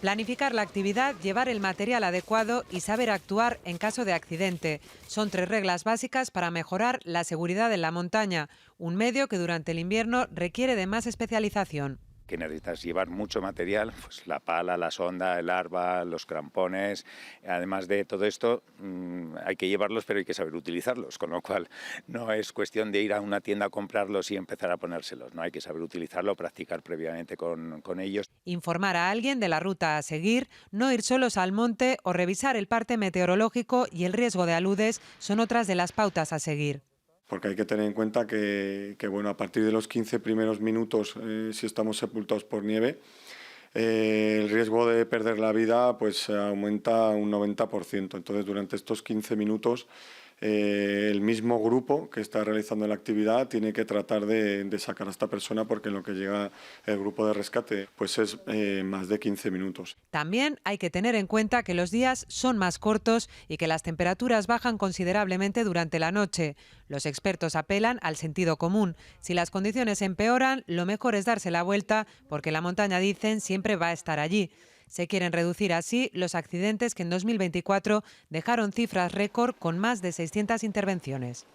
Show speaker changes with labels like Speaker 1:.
Speaker 1: Planificar la actividad, llevar el material adecuado y saber actuar en caso de accidente. Son 3 reglas básicas para mejorar la seguridad en la montaña, un medio que durante el invierno requiere de más especialización.
Speaker 2: Que necesitas llevar mucho material, pues la pala, la sonda, el arpa, los crampones. Además de todo esto, hay que llevarlos, pero hay que saber utilizarlos, con lo cual no es cuestión de ir a una tienda a comprarlos y empezar a ponérselos, no hay que saber utilizarlo, practicar previamente con ellos.
Speaker 1: Informar a alguien de la ruta a seguir, no ir solos al monte o revisar el parte meteorológico y el riesgo de aludes son otras de las pautas a seguir.
Speaker 3: Porque hay que tener en cuenta bueno, a partir de los 15 primeros minutos, si estamos sepultados por nieve, el riesgo de perder la vida pues aumenta un 90%. Entonces, durante estos 15 minutos, el mismo grupo que está realizando la actividad tiene que tratar de sacar a esta persona, porque en lo que llega el grupo de rescate pues es más de 15 minutos.
Speaker 1: También hay que tener en cuenta que los días son más cortos y que las temperaturas bajan considerablemente durante la noche. Los expertos apelan al sentido común. Si las condiciones empeoran, lo mejor es darse la vuelta, porque la montaña, dicen, siempre va a estar allí. Se quieren reducir así los accidentes que en 2024 dejaron cifras récord con más de 600 intervenciones.